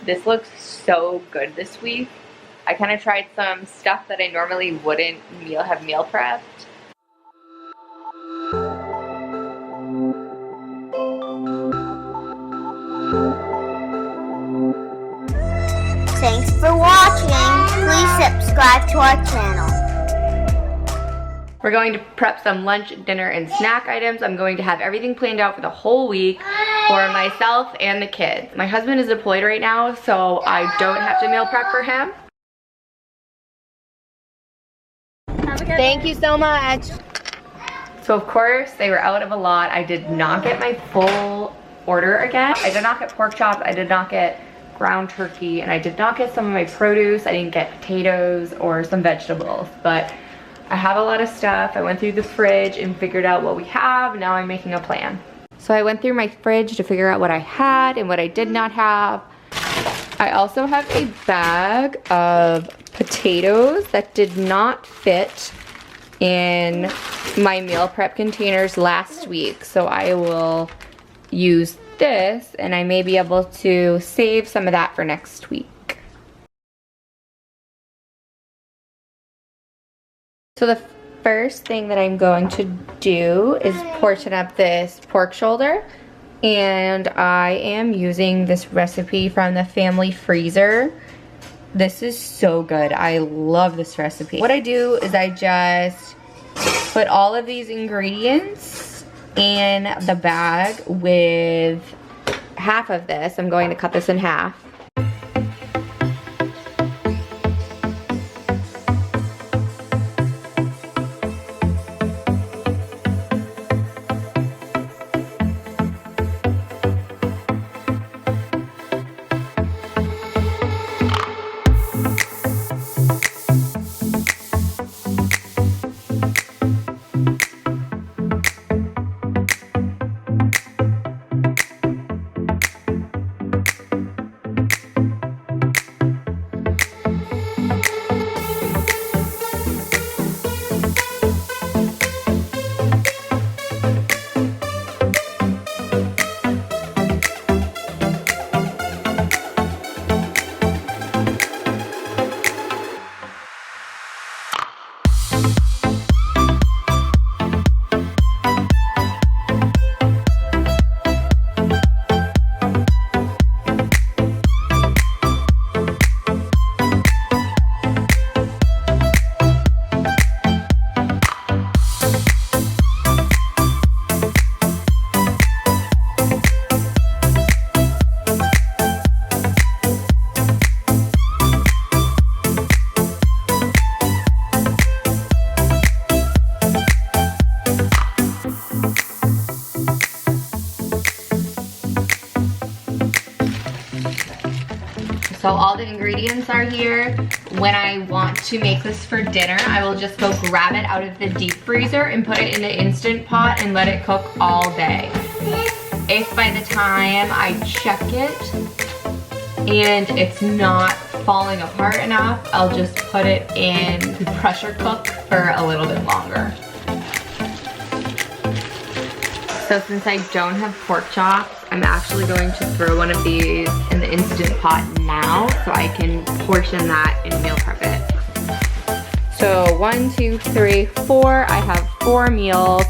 This looks so good this week. I kind of tried some stuff that I normally wouldn't have meal prepped. Thanks for watching. Please subscribe to our channel. We're going to prep some lunch, dinner, and snack items. I'm going to have everything planned out for the whole week for myself and the kids. My husband is deployed right now, so I don't have to meal prep for him. Thank you so much. So of course, they were out of a lot. I did not get my full order again. I did not get pork chops. I did not get ground turkey, and I did not get some of my produce. I didn't get potatoes or some vegetables, but I have a lot of stuff. I went through the fridge and figured out what we have. Now I'm making a plan. So I went through my fridge to figure out what I had and what I did not have. I also have a bag of potatoes that did not fit in my meal prep containers last week. So I will use this, and I may be able to save some of that for next week. So the first thing that I'm going to do is portion up this pork shoulder, and I am using this recipe from the family freezer. This is so good. I love this recipe. What I do is I just put all of these ingredients in the bag with half of this. I'm going to cut this in half. So all the ingredients are here. When I want to make this for dinner, I will just go grab it out of the deep freezer and put it in the Instant Pot and let it cook all day. If by the time I check it and it's not falling apart enough, I'll just put it in the pressure cook for a little bit longer. So since I don't have pork chops, I'm actually going to throw one of these in the Instant Pot now so I can portion that and meal prep it. So 1, 2, 3, 4. I have 4 meals.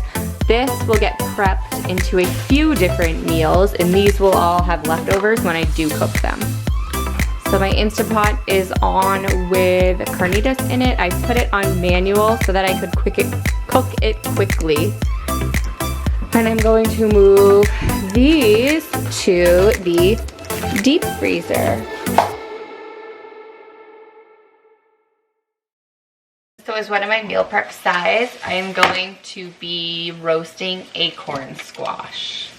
This will get prepped into a few different meals, and these will all have leftovers when I do cook them. So my Instant Pot is on with Carnitas in it. I put it on manual so that I could cook it quickly. And I'm going to move these to the deep freezer. So as one of my meal prep sides, I am going to be roasting acorn squash.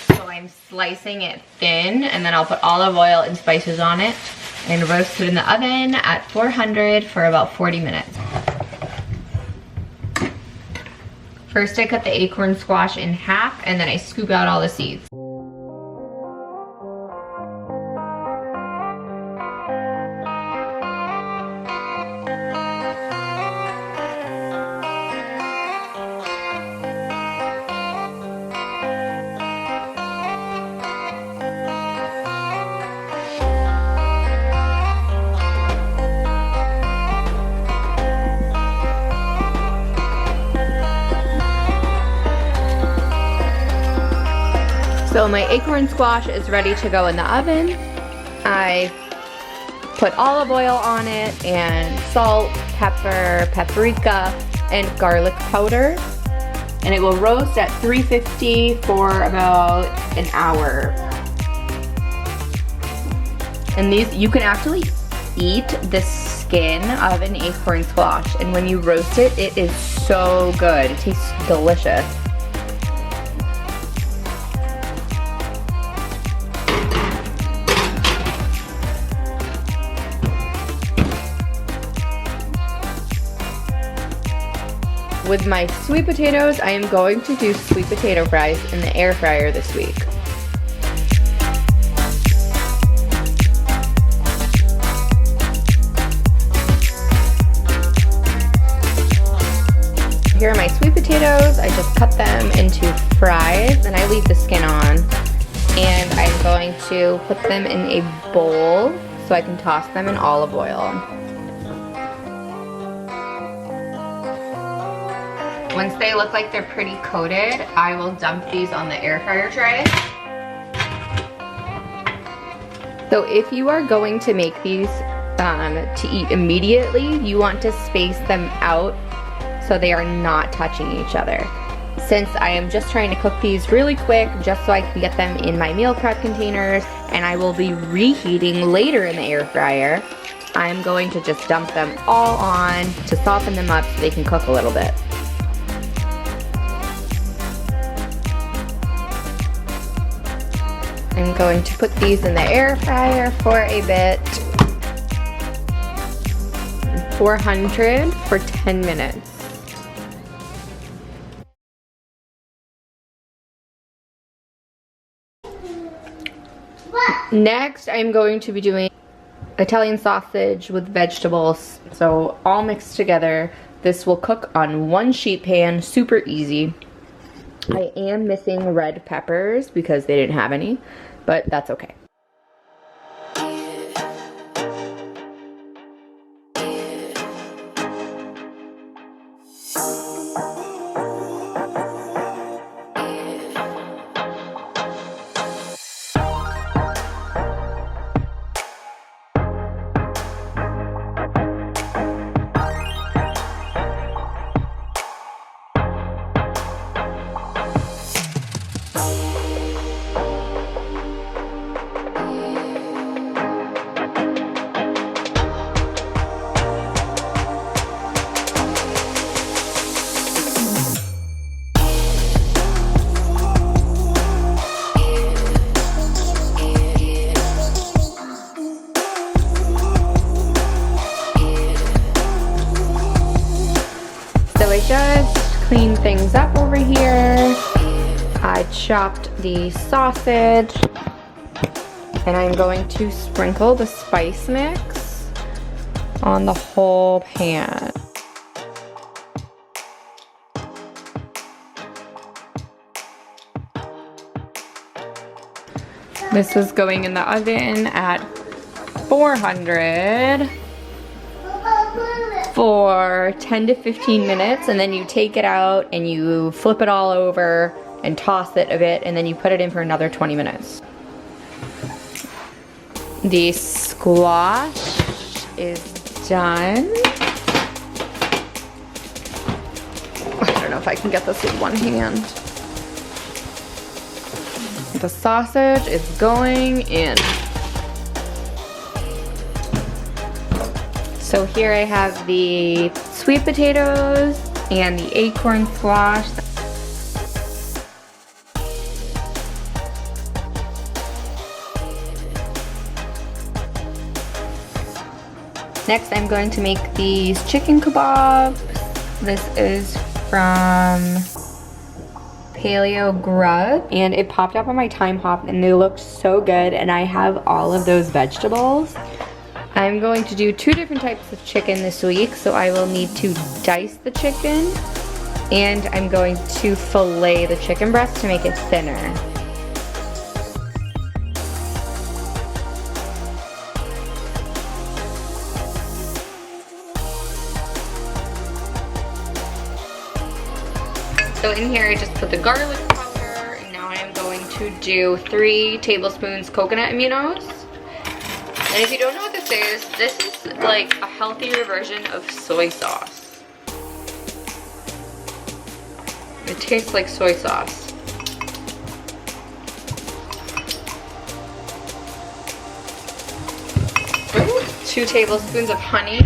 So I'm slicing it thin, and then I'll put olive oil and spices on it and roast it in the oven at 400 for about 40 minutes. First I cut the acorn squash in half, and then I scoop out all the seeds. So my acorn squash is ready to go in the oven. I put olive oil on it and salt, pepper, paprika, and garlic powder. And it will roast at 350 for about an hour. And these, you can actually eat the skin of an acorn squash. And when you roast it, it is so good. It tastes delicious. With my sweet potatoes, I am going to do sweet potato fries in the air fryer this week. Here are my sweet potatoes. I just cut them into fries and I leave the skin on. And I'm going to put them in a bowl so I can toss them in olive oil. Once they look like they're pretty coated, I will dump these on the air fryer tray. So if you are going to make these to eat immediately, you want to space them out so they are not touching each other. Since I am just trying to cook these really quick, just so I can get them in my meal prep containers, and I will be reheating later in the air fryer, I'm going to just dump them all on to soften them up so they can cook a little bit. I'm going to put these in the air fryer for a bit. 400 for 10 minutes. Next, I'm going to be doing Italian sausage with vegetables. So all mixed together. This will cook on one sheet pan, super easy. I am missing red peppers because they didn't have any, but that's okay. I just cleaned things up over here. I chopped the sausage and I'm going to sprinkle the spice mix on the whole pan. This is going in the oven at 400 for 10 to 15 minutes, and then you take it out and you flip it all over and toss it a bit, and then you put it in for another 20 minutes. The squash is done. I don't know if I can get this with one hand. The sausage is going in. So here I have the sweet potatoes and the acorn squash. Next I'm going to make these chicken kebabs. This is from Paleo Grub, and it popped up on my time hop and they looked so good, and I have all of those vegetables. I'm going to do 2 different types of chicken this week, so I will need to dice the chicken, and I'm going to fillet the chicken breast to make it thinner. So in here I just put the garlic powder, and now I am going to to do 3 tablespoons coconut aminos. And if you don't know what this is like a healthier version of soy sauce. It tastes like soy sauce. Ooh, 2 tablespoons of honey.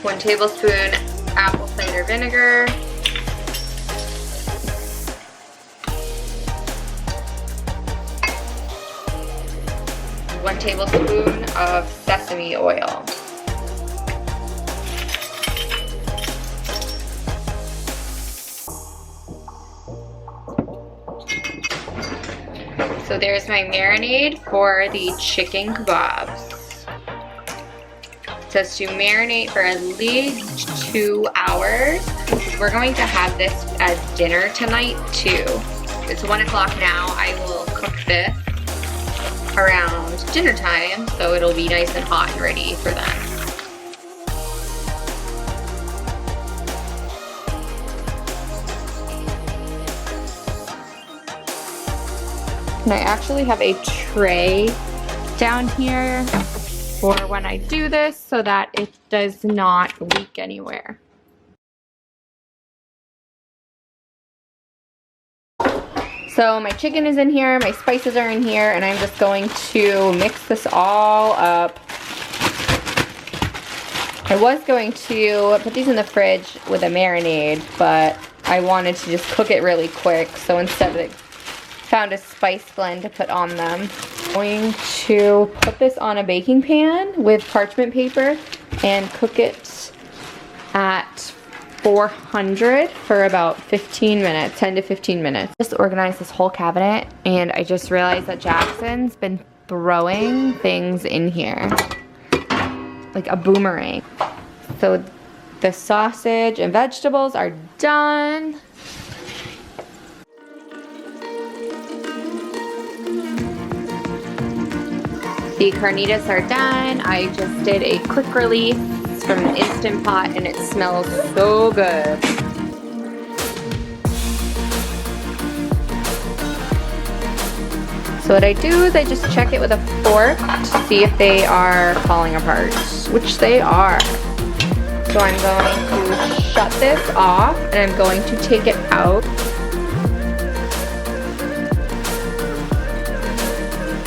1 tablespoon apple cider vinegar. 1 tablespoon of sesame oil. So there's my marinade for the chicken kebabs. It says to marinate for at least 2 hours. We're going to have this as dinner tonight too. It's 1 o'clock now. I will cook this around dinner time, so it'll be nice and hot and ready for them. And I actually have a tray down here for when I do this so that it does not leak anywhere. So my chicken is in here, my spices are in here, and I'm just going to mix this all up. I was going to put these in the fridge with a marinade, but I wanted to just cook it really quick, so instead I found a spice blend to put on them. I'm going to put this on a baking pan with parchment paper and cook it at 400 for about 15 minutes, 10 to 15 minutes. Just organized this whole cabinet and I just realized that Jackson's been throwing things in here like a boomerang. So the sausage and vegetables are done. The carnitas are done. I just did a quick release from an Instant Pot and it smells so good. So what I do is I just check it with a fork to see if they are falling apart, which they are. So I'm going to shut this off and I'm going to take it out.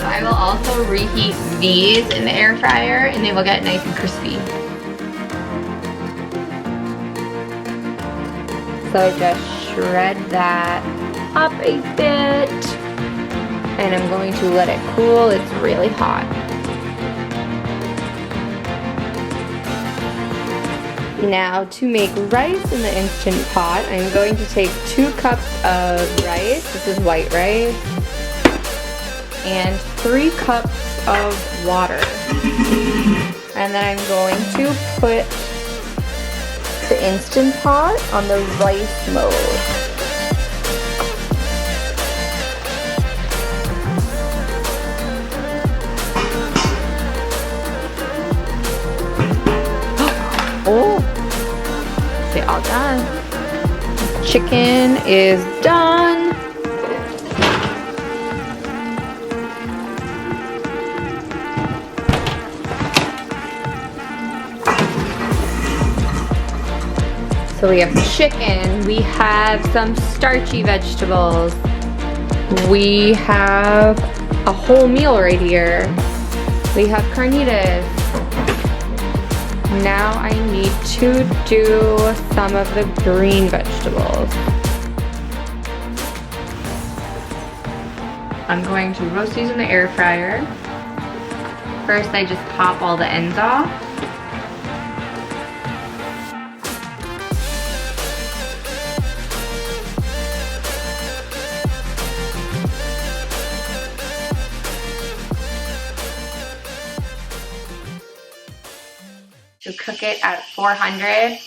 I will also reheat these in the air fryer and they will get nice and crispy. So just shred that up a bit and I'm going to let it cool. It's really hot. Now to make rice in the Instant Pot, I'm going to take 2 cups of rice. This is white rice. And 3 cups of water. And then I'm going to put the Instant Pot on the rice mode. Oh, they all done. Chicken is done. So we have chicken, we have some starchy vegetables, we have a whole meal right here, we have carnitas. Now I need to do some of the green vegetables. I'm going to roast these in the air fryer. First I just pop all the ends off. So cook it at 400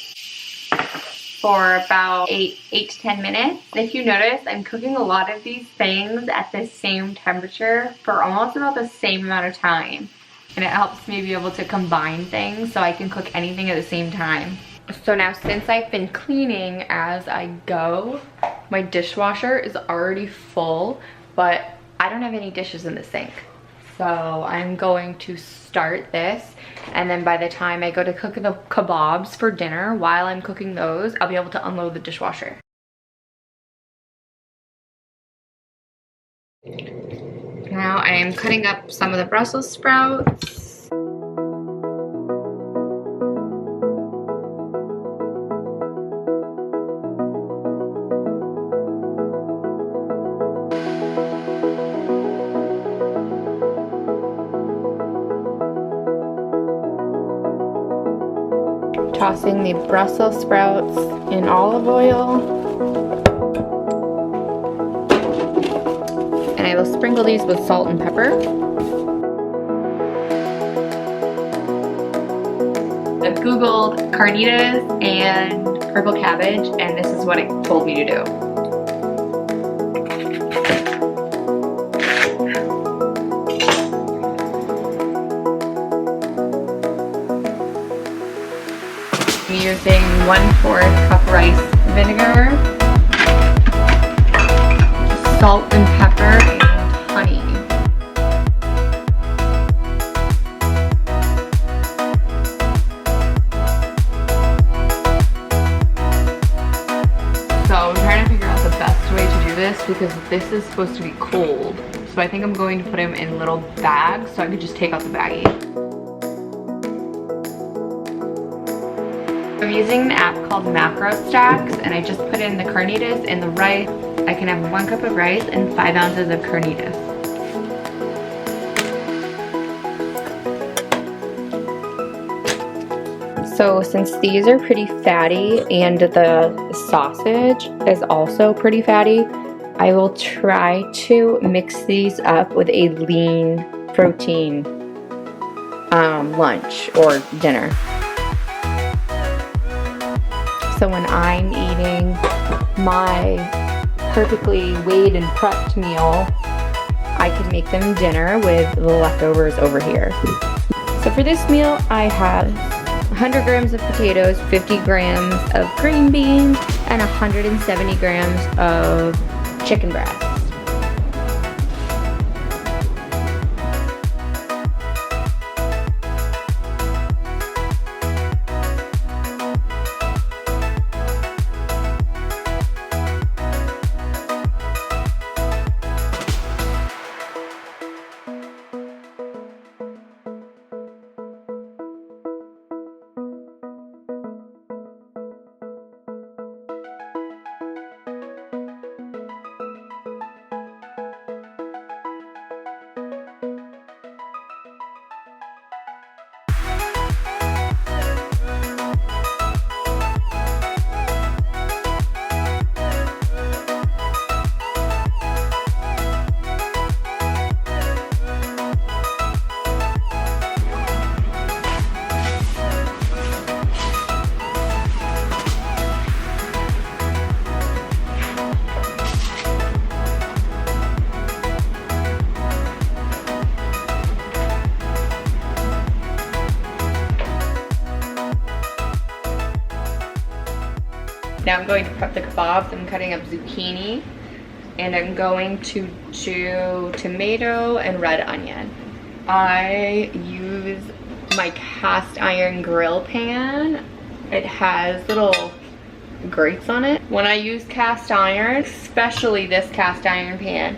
for about 8 to 10 minutes. And if you notice, I'm cooking a lot of these things at the same temperature for almost about the same amount of time. And it helps me be able to combine things so I can cook anything at the same time. So now since I've been cleaning as I go, my dishwasher is already full, but I don't have any dishes in the sink. So I'm going to start this, and then by the time I go to cook the kebabs for dinner, while I'm cooking those, I'll be able to unload the dishwasher. Now I am cutting up some of the Brussels sprouts. Tossing the Brussels sprouts in olive oil. And I will sprinkle these with salt and pepper. I've Googled Carnitas and purple cabbage, and this is what it told me to do. I'm using 1/4 cup rice vinegar, salt and pepper, and honey. So I'm trying to figure out the best way to do this because this is supposed to be cold. So I think I'm going to put them in little bags so I could just take out the baggie. I'm using an app called Macrostax, and I just put in the carnitas and the rice. I can have 1 cup of rice and 5 ounces of carnitas. So since these are pretty fatty and the sausage is also pretty fatty, I will try to mix these up with a lean protein lunch or dinner. So when I'm eating my perfectly weighed and prepped meal, I can make them dinner with the leftovers over here. So for this meal, I have 100 grams of potatoes, 50 grams of green beans, and 170 grams of chicken breast. Now I'm going to prep the kebabs. I'm cutting up zucchini, and I'm going to do tomato and red onion. I use my cast iron grill pan. It has little grates on it. When I use cast iron, especially this cast iron pan,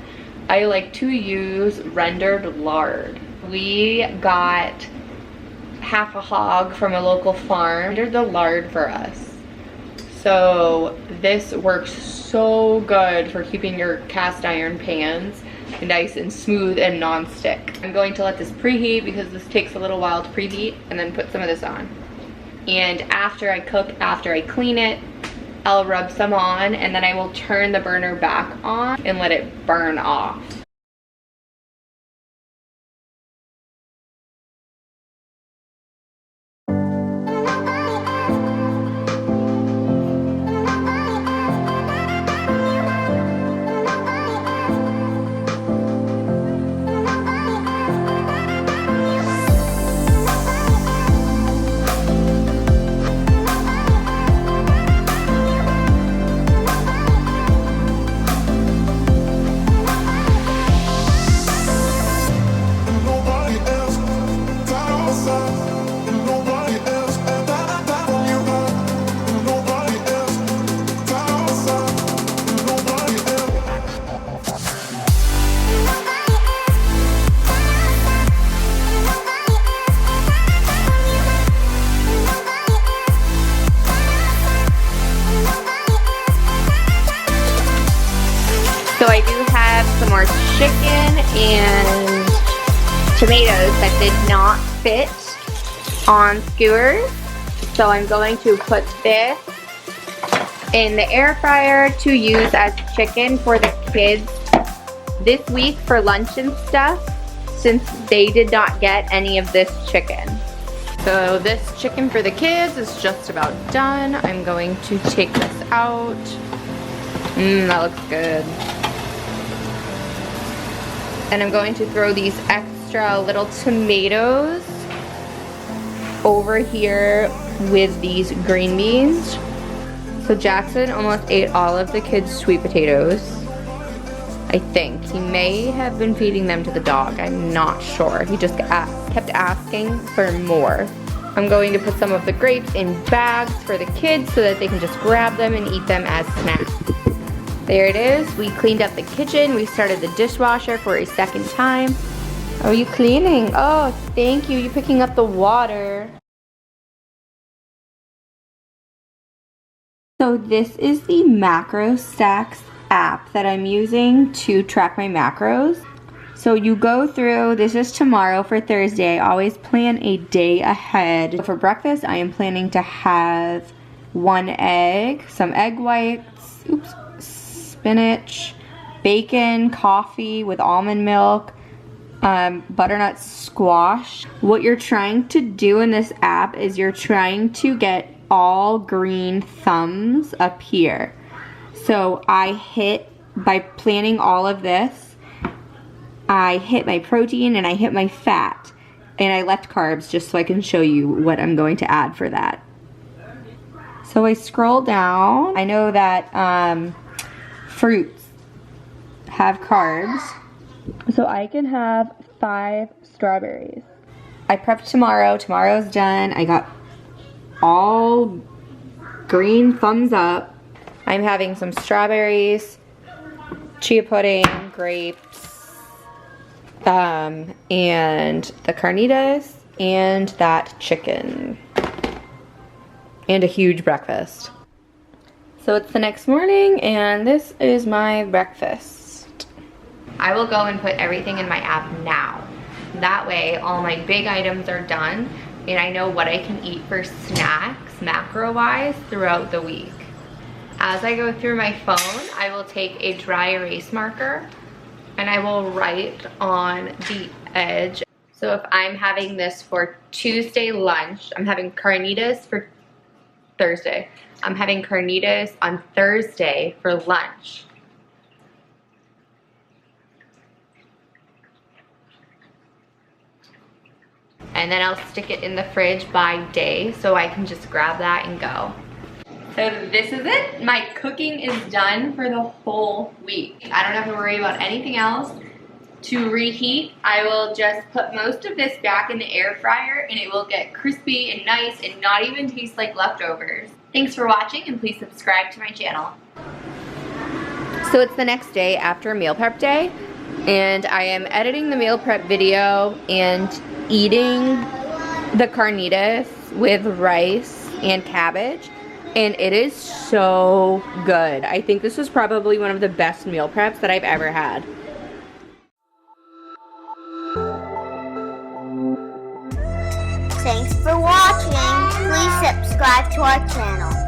I like to use rendered lard. We got half a hog from a local farm, rendered the lard for us. So this works so good for keeping your cast iron pans nice and smooth and non-stick. I'm going to let this preheat because this takes a little while to preheat, and then put some of this on. And after I cook, after I clean it, I'll rub some on, and then I will turn the burner back on and let it burn off. So I do have some more chicken and tomatoes that did not fit on skewers. So I'm going to put this in the air fryer to use as chicken for the kids this week for lunch and stuff, since they did not get any of this chicken. So this chicken for the kids is just about done. I'm going to take this out. That looks good. And I'm going to throw these extra little tomatoes over here with these green beans. So Jackson almost ate all of the kids' sweet potatoes. I think. He may have been feeding them to the dog. I'm not sure. He just kept asking for more. I'm going to put some of the grapes in bags for the kids so that they can just grab them and eat them as snacks. There it is. We cleaned up the kitchen. We started the dishwasher for a second time. Are you cleaning? Oh, thank you. You're picking up the water. So this is the Macrostax app that I'm using to track my macros. So you go through, this is tomorrow for Thursday. I always plan a day ahead. For breakfast, I am planning to have 1 egg, some egg whites, spinach, bacon, coffee with almond milk, butternut squash. What you're trying to do in this app is you're trying to get all green thumbs up here. So by planning all of this, I hit my protein and I hit my fat. And I left carbs just so I can show you what I'm going to add for that. So I scroll down. I know that fruits have carbs. So I can have 5 strawberries. I prepped tomorrow. Tomorrow's done. I got all green thumbs up. I'm having some strawberries, chia pudding, grapes, and the carnitas, and that chicken. And a huge breakfast. So it's the next morning, and this is my breakfast. I will go and put everything in my app now. That way, all my big items are done, and I know what I can eat for snacks, macro-wise, throughout the week. As I go through my phone, I will take a dry erase marker and I will write on the edge. So if I'm having this for Tuesday lunch, I'm having carnitas for Thursday. I'm having carnitas on Thursday for lunch. And then I'll stick it in the fridge by day so I can just grab that and go. So this is it. My cooking is done for the whole week. I don't have to worry about anything else. To reheat, I will just put most of this back in the air fryer and it will get crispy and nice and not even taste like leftovers. Thanks for watching and please subscribe to my channel. So it's the next day after meal prep day and I am editing the meal prep video and eating the carnitas with rice and cabbage. And it is so good. I think this was probably one of the best meal preps that I've ever had. Thanks for watching. Please subscribe to our channel.